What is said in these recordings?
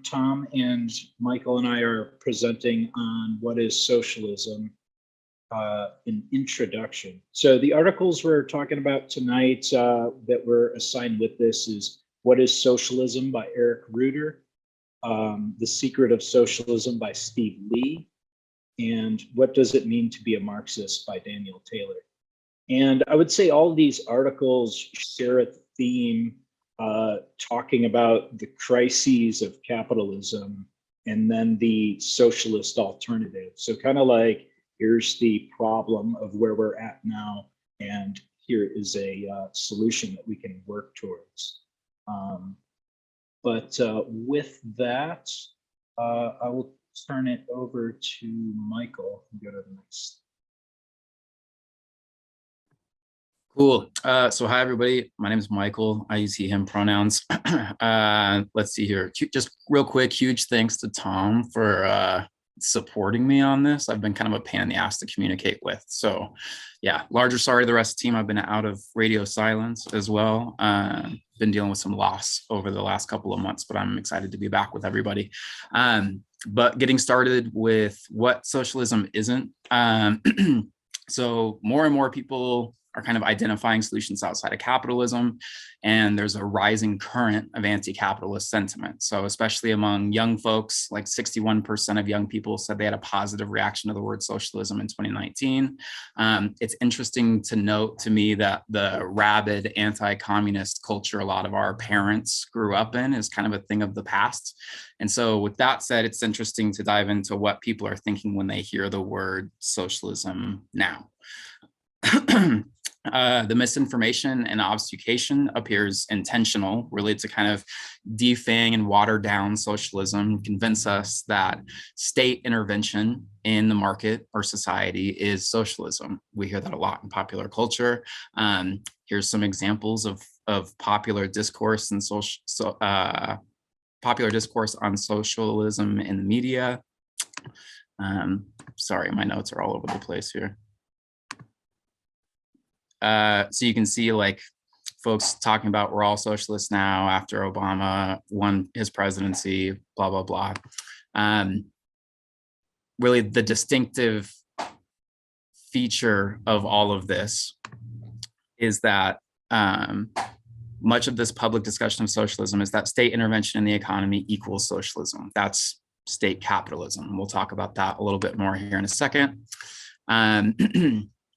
Tom, and Michael and I are presenting on what is socialism, an introduction. So the articles we're talking about tonight that were assigned with this is What is Socialism by Eric Reuter, The Secret of Socialism by Steve Lee, and What Does It Mean to be a Marxist by Daniel Taylor. And I would say all of these articles share a theme talking about the crises of capitalism and then the socialist alternative. So kind of like, here's the problem of where we're at now, and here is a solution that we can work towards. But with that, I will turn it over to Michael and go to the next. Cool. So hi, everybody. My name is Michael. I use he, him pronouns. Let's see here. Just real quick, huge thanks to Tom for supporting me on this. I've been kind of a pain in the ass to communicate with. So yeah, larger sorry to the rest of the team. I've been out of radio silence as well. Been dealing with some loss over the last couple of months, but I'm excited to be back with everybody. But getting started with what socialism isn't. So more and more people are kind of identifying solutions outside of capitalism, and there's a rising current of anti-capitalist sentiment. So especially among young folks, like 61% of young people said they had a positive reaction to the word socialism in 2019. It's interesting to note to me that the rabid anti-communist culture a lot of our parents grew up in is kind of a thing of the past. And so with that said, it's interesting to dive into what people are thinking when they hear the word socialism now. The misinformation and obfuscation appears intentional, really to kind of defang and water down socialism, convince us that state intervention in the market or society is socialism. We hear that a lot in popular culture. Here's some examples of popular discourse and popular discourse on socialism in the media. Sorry, my notes are all over the place here. So you can see like folks talking about we're all socialists now after Obama won his presidency, blah, blah, blah. Really the distinctive feature of all of this is that much of this public discussion of socialism is that state intervention in the economy equals socialism. That's state capitalism. We'll talk about that a little bit more here in a second.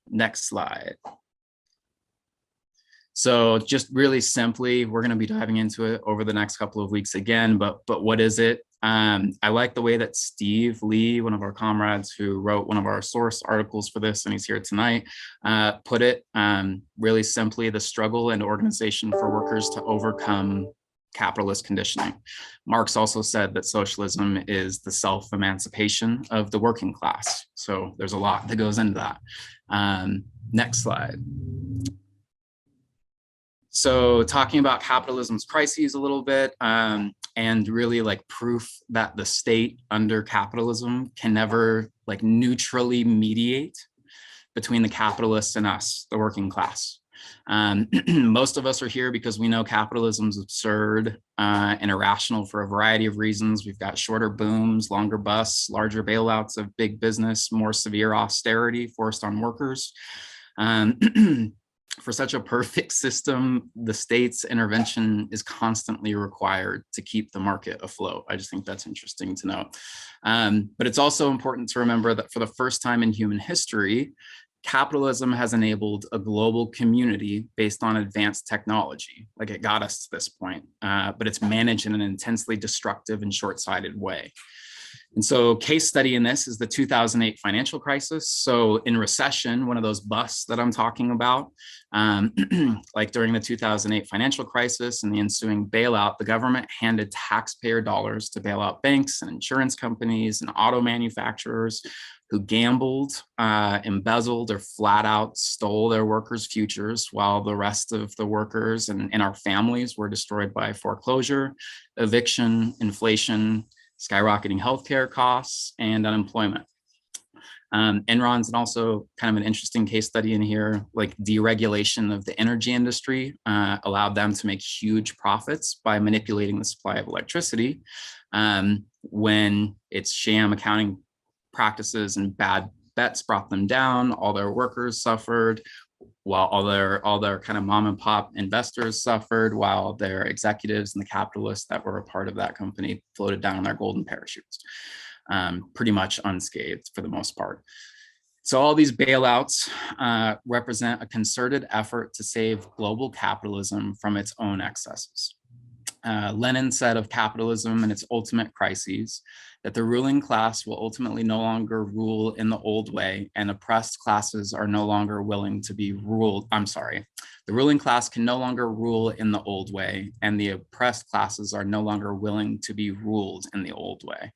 Next slide. So just really simply, we're going to be diving into it over the next couple of weeks again, but what is it? I like the way that Steve Lee, one of our comrades who wrote one of our source articles for this, and he's here tonight, put it really simply: the struggle and organization for workers to overcome capitalist conditioning. Marx also said that socialism is the self-emancipation of the working class. So there's a lot that goes into that. Next slide. So talking about capitalism's crises a little bit, and really like proof that the state under capitalism can never like neutrally mediate between the capitalists and us, the working class. Most of us are here because we know capitalism's absurd and irrational for a variety of reasons. We've got shorter booms, longer busts, larger bailouts of big business, more severe austerity forced on workers. For such a perfect system, the state's intervention is constantly required to keep the market afloat. I just think that's interesting to note. But it's also important to remember that for the first time in human history, capitalism has enabled a global community based on advanced technology. Like, it got us to this point, but it's managed in an intensely destructive and short-sighted way. And so case study in this is the 2008 financial crisis. So in recession, one of those busts that I'm talking about, like during the 2008 financial crisis and the ensuing bailout, the government handed taxpayer dollars to bail out banks and insurance companies and auto manufacturers who gambled, embezzled, or flat out stole their workers' futures, while the rest of the workers and our families were destroyed by foreclosure, eviction, inflation, skyrocketing healthcare costs, and unemployment. Enron's also kind of an interesting case study in here, like deregulation of the energy industry allowed them to make huge profits by manipulating the supply of electricity. when its sham accounting practices and bad bets brought them down, all their workers suffered, while all their kind of mom and pop investors suffered, while their executives and the capitalists that were a part of that company floated down on their golden parachutes, pretty much unscathed for the most part. So all these bailouts represent a concerted effort to save global capitalism from its own excesses. Lenin said of capitalism and its ultimate crises that the ruling class will ultimately no longer rule in the old way, and oppressed classes are no longer willing to be ruled. The ruling class can no longer rule in the old way, and the oppressed classes are no longer willing to be ruled in the old way.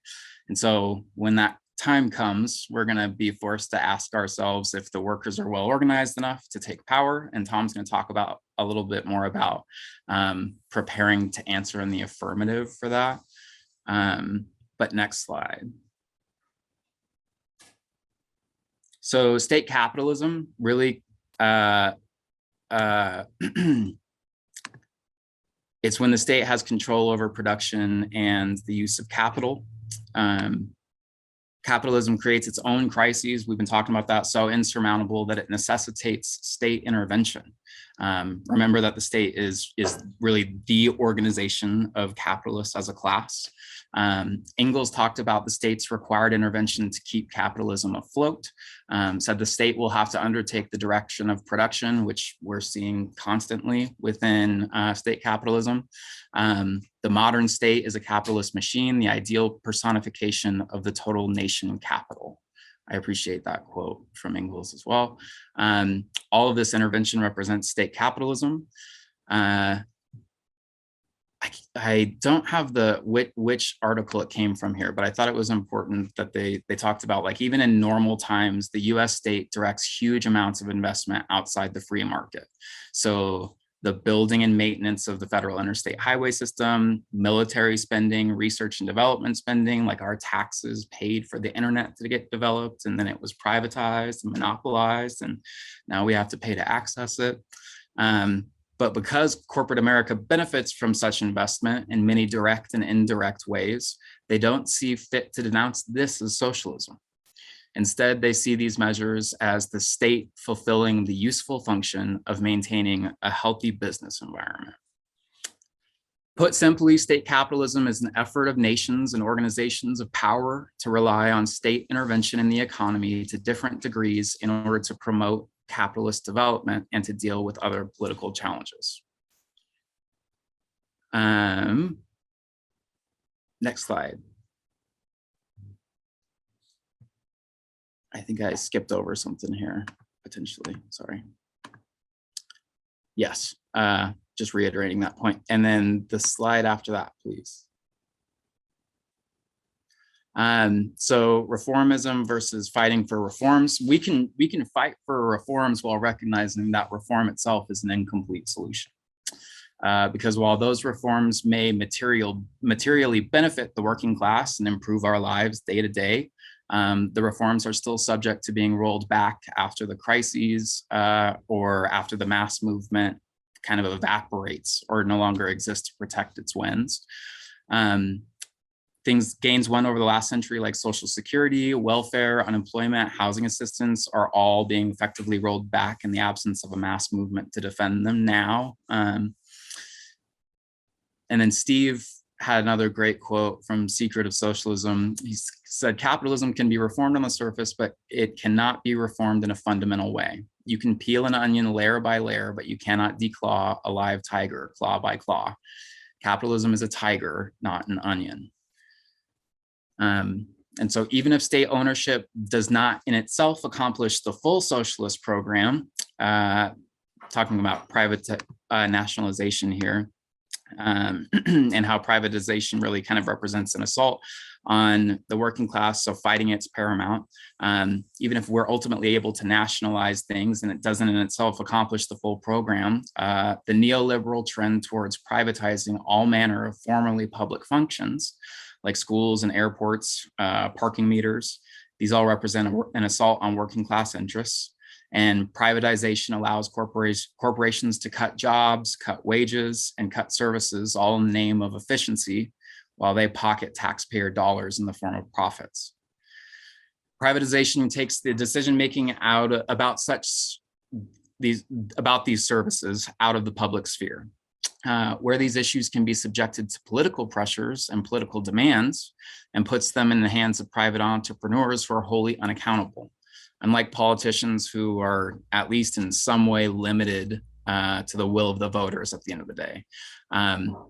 And so when that time comes, we're going to be forced to ask ourselves if the workers are well organized enough to take power. And Tom's going to talk about a little bit more about preparing to answer in the affirmative for that. But next slide. So state capitalism really, it's when the state has control over production and the use of capital. Capitalism creates its own crises. We've been talking about that, so insurmountable that it necessitates state intervention. Remember that the state is really the organization of capitalists as a class. Engels talked about the state's required intervention to keep capitalism afloat, said the state will have to undertake the direction of production, which we're seeing constantly within state capitalism. The modern state is a capitalist machine, the ideal personification of the total nation capital. I appreciate that quote from Engels as well. All of this intervention represents state capitalism. I don't have the which article it came from here, but I thought it was important that they talked about, like, even in normal times, the US state directs huge amounts of investment outside the free market. So the building and maintenance of the federal interstate highway system, military spending, research and development spending, like our taxes paid for the internet to get developed, and then it was privatized and monopolized, and now we have to pay to access it. But because corporate America benefits from such investment in many direct and indirect ways, they don't see fit to denounce this as socialism. Instead, they see these measures as the state fulfilling the useful function of maintaining a healthy business environment. Put simply, state capitalism is an effort of nations and organizations of power to rely on state intervention in the economy to different degrees in order to promote capitalist development and to deal with other political challenges. Next slide. I think I skipped over something here, potentially, sorry. Yes, just reiterating that point. And then the slide after that, please. So reformism versus fighting for reforms. We can fight for reforms while recognizing that reform itself is an incomplete solution. Because while those reforms may materially benefit the working class and improve our lives day to day, the reforms are still subject to being rolled back after the crises or after the mass movement kind of evaporates or no longer exists to protect its wins. Gains won over the last century, like Social Security, welfare, unemployment, housing assistance, are all being effectively rolled back in the absence of a mass movement to defend them now. And then Steve had another great quote from Secret of Socialism. He said, capitalism can be reformed on the surface, but it cannot be reformed in a fundamental way. You can peel an onion layer by layer, but you cannot declaw a live tiger claw by claw. Capitalism is a tiger, not an onion. And so even if state ownership does not in itself accomplish the full socialist program, talking about private nationalization here, and how privatization really kind of represents an assault on the working class, so fighting it's paramount. Even if we're ultimately able to nationalize things and it doesn't in itself accomplish the full program, the neoliberal trend towards privatizing all manner of formerly public functions, like schools and airports, parking meters, these all represent an assault on working class interests. And privatization allows corporations to cut jobs, cut wages, and cut services, all in the name of efficiency, while they pocket taxpayer dollars in the form of profits. Privatization takes the decision-making out about these services out of the public sphere, where these issues can be subjected to political pressures and political demands, and puts them in the hands of private entrepreneurs who are wholly unaccountable, unlike politicians who are at least in some way limited to the will of the voters at the end of the day.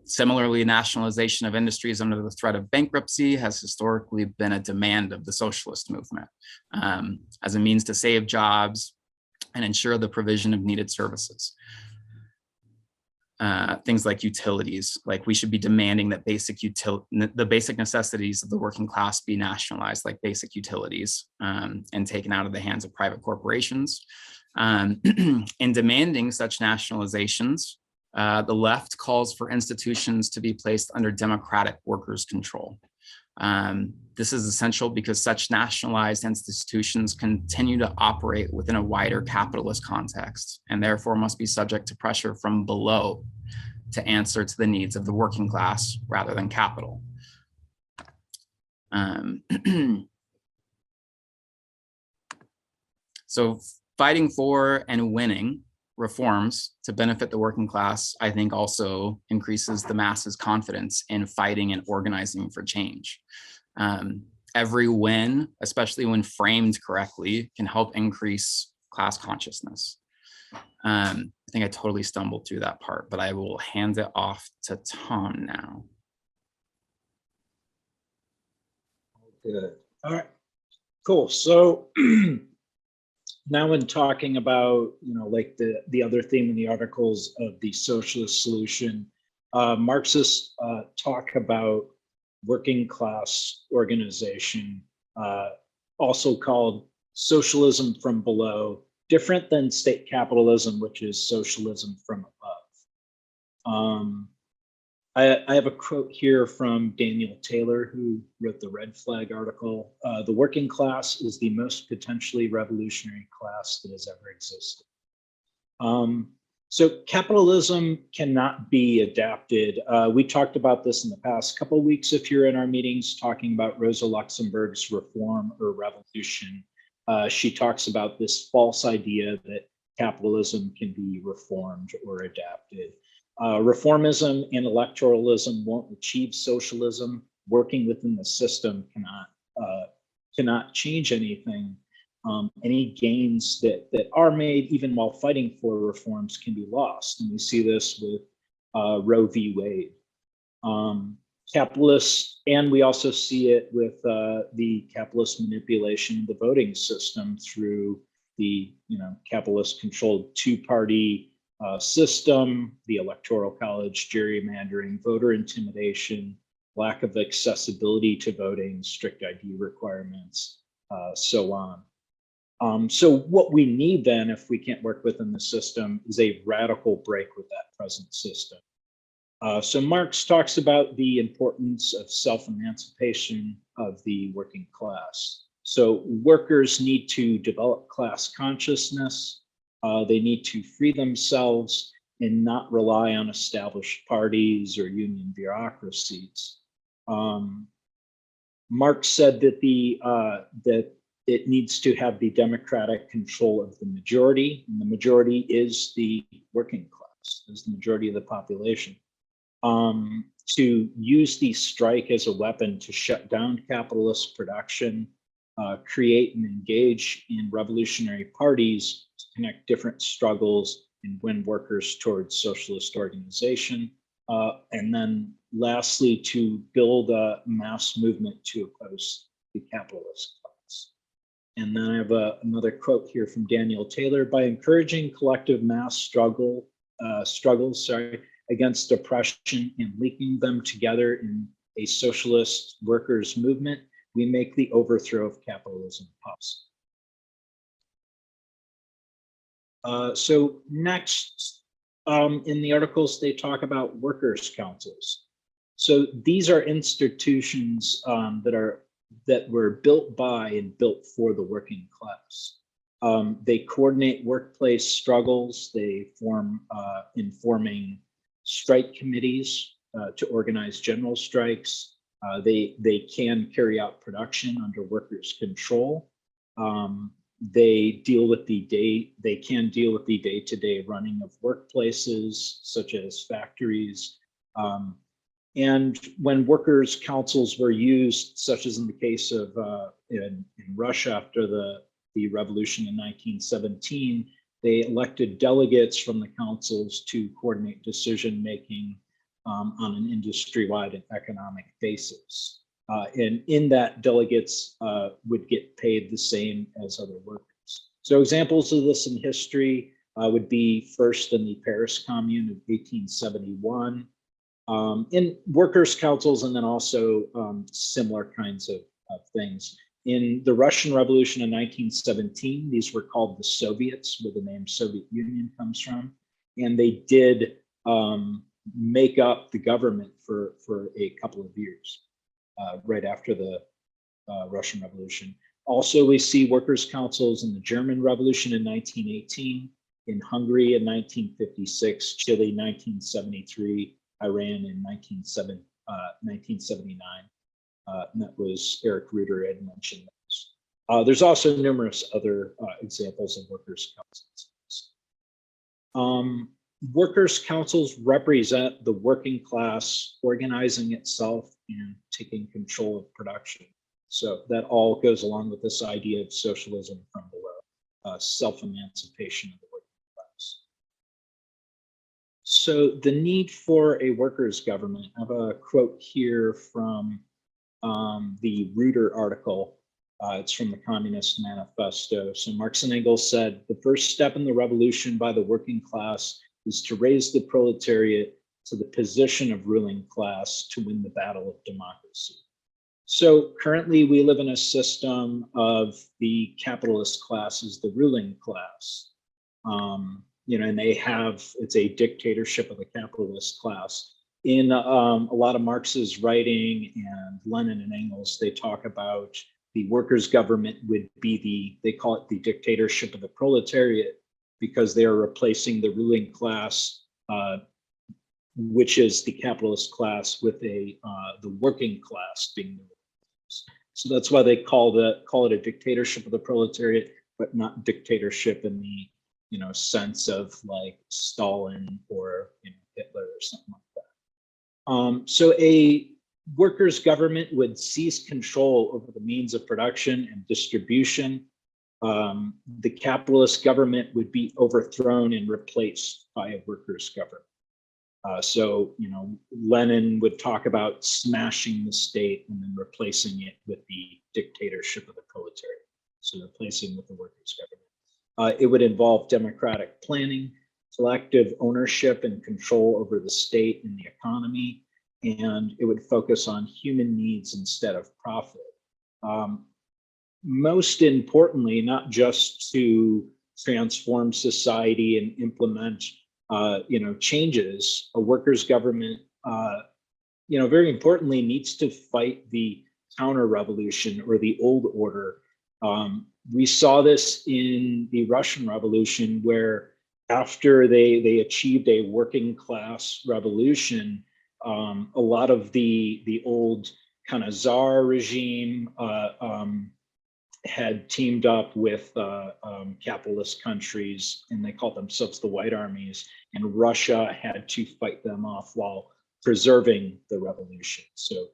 Similarly, nationalization of industries under the threat of bankruptcy has historically been a demand of the socialist movement as a means to save jobs and ensure the provision of needed services. Things like utilities, like we should be demanding that the basic necessities of the working class be nationalized, like basic utilities, and taken out of the hands of private corporations. In demanding such nationalizations, the left calls for institutions to be placed under democratic workers' control. This is essential because such nationalized institutions continue to operate within a wider capitalist context, and therefore must be subject to pressure from below to answer to the needs of the working class rather than capital. So fighting for and winning reforms to benefit the working class, I think, also increases the masses' confidence in fighting and organizing for change. Every win, especially when framed correctly, can help increase class consciousness. I think I totally stumbled through that part, but I will hand it off to Tom now. Good. All right. Cool. So now in talking about, like the other theme in the articles of the socialist solution, Marxists talk about working class organization, also called socialism from below, different than state capitalism, which is socialism from above. I have a quote here from Daniel Taylor, who wrote the Red Flag article. The working class is the most potentially revolutionary class that has ever existed. So capitalism cannot be adapted. We talked about this in the past couple of weeks, if you're in our meetings, talking about Rosa Luxemburg's reform or revolution. She talks about this false idea that capitalism can be reformed or adapted. Reformism and electoralism won't achieve socialism. Working within the system cannot change anything. Any gains that are made, even while fighting for reforms, can be lost. And we see this with Roe v. Wade. Capitalists, and we also see it with the capitalist manipulation of the voting system through the capitalist-controlled two-party system, the Electoral College gerrymandering, voter intimidation, lack of accessibility to voting, strict ID requirements, so on. So what we need then, if we can't work within the system, is a radical break with that present system. So Marx talks about the importance of self-emancipation of the working class. So workers need to develop class consciousness. They need to free themselves and not rely on established parties or union bureaucracies. Marx said that that it needs to have the democratic control of the majority, and the majority is the working class, is the majority of the population. To use the strike as a weapon to shut down capitalist production, create and engage in revolutionary parties to connect different struggles and win workers towards socialist organization. And then lastly, to build a mass movement to oppose the capitalist class. And then I have another quote here from Daniel Taylor: by encouraging collective mass struggles against oppression and linking them together in a socialist workers' movement, we make the overthrow of capitalism possible. So next, in the articles, they talk about workers' councils. So these are institutions that were built by and built for the working class. They coordinate workplace struggles. They form informing strike committees to organize general strikes. They can carry out production under workers' control. They can deal with the day-to-day running of workplaces, such as factories. And when workers' councils were used, such as in the case of in Russia after the revolution in 1917, they elected delegates from the councils to coordinate decision-making on an industry-wide and economic basis. And in that, delegates would get paid the same as other workers. So examples of this in history would be first in the Paris Commune of 1871, in workers' councils, and then also similar kinds of things. In the Russian Revolution in 1917, these were called the Soviets, where the name Soviet Union comes from. And they did make up the government for a couple of years right after the Russian Revolution. Also, we see workers' councils in the German Revolution in 1918, in Hungary in 1956, Chile 1973, Iran in 1979. And that was Eric Ruder had mentioned those. There's also numerous other examples of workers' councils. Workers' councils represent the working class organizing itself and taking control of production. So that all goes along with this idea of socialism from below, self-emancipation of the working class. So the need for a workers' government, I have a quote here from the Ruder article. It's from the Communist Manifesto. So Marx and Engels said, the first step in the revolution by the working class is to raise the proletariat to the position of ruling class to win the battle of democracy. So currently we live in a system of the capitalist class as the ruling class. And it's a dictatorship of the capitalist class. In a lot of Marx's writing and Lenin and Engels, they talk about the workers' government would be they call it the dictatorship of the proletariat, because they are replacing the ruling class, which is the capitalist class, with the working class being the workers. So that's why they call it a dictatorship of the proletariat, but not dictatorship in the sense of like Stalin or Hitler or something like that. So a workers' government would seize control over the means of production and distribution. The capitalist government would be overthrown and replaced by a workers' government. Lenin would talk about smashing the state and then replacing it with the dictatorship of the proletariat. So replacing with the workers' government. It would involve democratic planning, collective ownership and control over the state and the economy, and it would focus on human needs instead of profit. Most importantly, not just to transform society and implement changes, a workers' government, very importantly, needs to fight the counter-revolution or the old order. We saw this in the Russian Revolution, where after they achieved a working class revolution, a lot of the old kind of czar regime had teamed up with capitalist countries, and they called themselves the White Armies, and Russia had to fight them off while preserving the revolution. So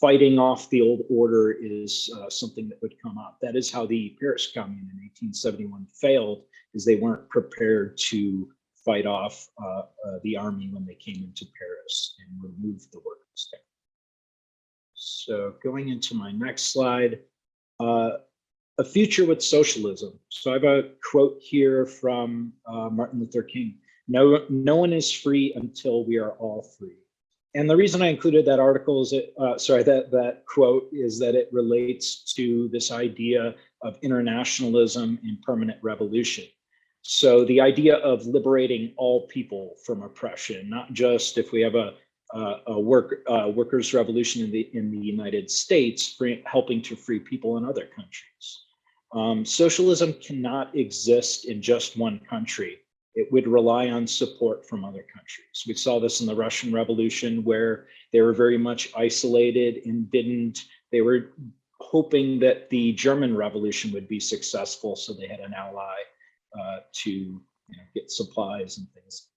fighting off the old order is something that would come up. That is how the Paris Commune in 1871 failed, is they weren't prepared to fight off the army when they came into Paris and remove the workers there. So going into my next slide, a future with socialism. So I have a quote here from Martin Luther King. No one is free until we are all free. And the reason I included that article is that quote is that it relates to this idea of internationalism and permanent revolution. So the idea of liberating all people from oppression, not just if we have a workers' revolution in the United States, helping to free people in other countries. Socialism cannot exist in just one country. it would rely on support from other countries. We saw this in the Russian Revolution, where they were very much isolated and they were hoping that the German Revolution would be successful, so they had an ally to get supplies and things,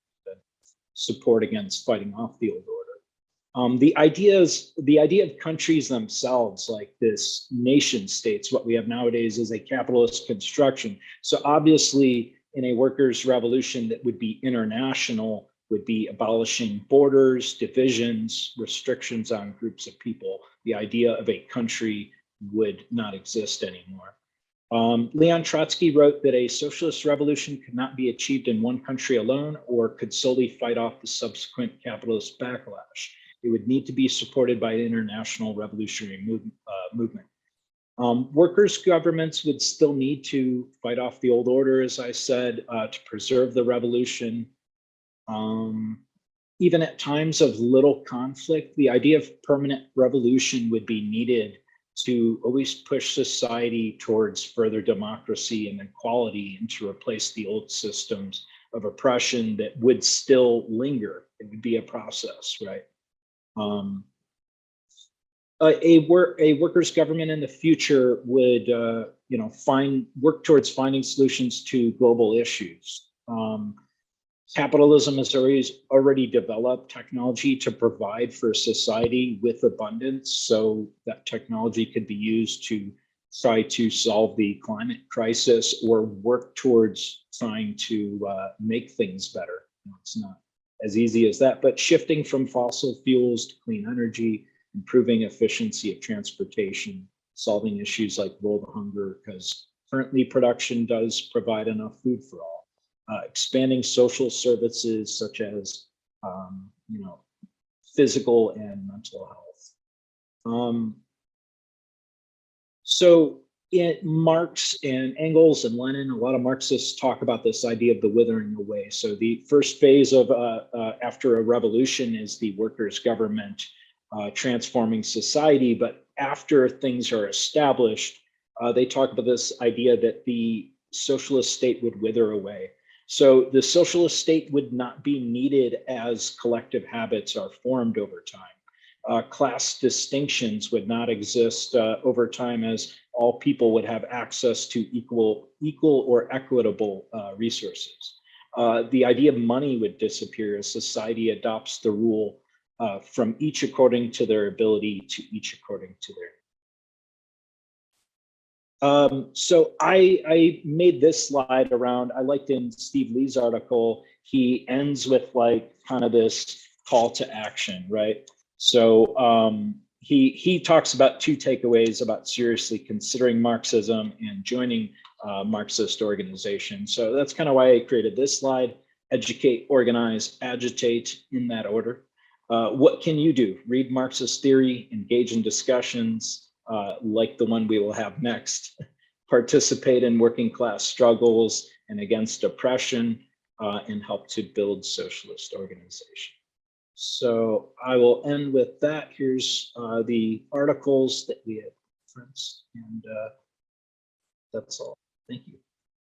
support against fighting off the old order. The idea of countries themselves, like this nation states, what we have nowadays is a capitalist construction. So obviously, in a workers' revolution that would be international, would be abolishing borders, divisions, restrictions on groups of people. The idea of a country would not exist anymore. Leon Trotsky wrote that a socialist revolution could not be achieved in one country alone or could solely fight off the subsequent capitalist backlash. It would need to be supported by an international revolutionary movement. Workers' governments would still need to fight off the old order, as I said, to preserve the revolution. Even at times of little conflict, the idea of permanent revolution would be needed to always push society towards further democracy and equality and to replace the old systems of oppression that would still linger. It would be a process, right? A workers' government in the future would, work towards finding solutions to global issues. Capitalism has already developed technology to provide for society with abundance, so that technology could be used to try to solve the climate crisis or work towards trying to make things better. It's not as easy as that, but shifting from fossil fuels to clean energy, improving efficiency of transportation, solving issues like world hunger, because currently production does provide enough food for all. Expanding social services such as, physical and mental health. So Marx and Engels and Lenin, a lot of Marxists talk about this idea of the withering away. So the first phase of after a revolution is the workers' government transforming society. But after things are established, they talk about this idea that the socialist state would wither away. So the socialist state would not be needed as collective habits are formed over time. Class distinctions would not exist over time, as all people would have access to equal or equitable resources. The idea of money would disappear as society adopts the rule from each according to their ability to each according to their. So I made this slide around, I liked in Steve Lee's article, he ends with like kind of this call to action, right? So he talks about two takeaways about seriously considering Marxism and joining Marxist organizations. So that's kind of why I created this slide: educate, organize, agitate, in that order. What can you do? Read Marxist theory, engage in discussions, like the one we will have next, participate in working class struggles and against oppression, and help to build socialist organization. So I will end with that. Here's the articles that we have referenced, and that's all. Thank you.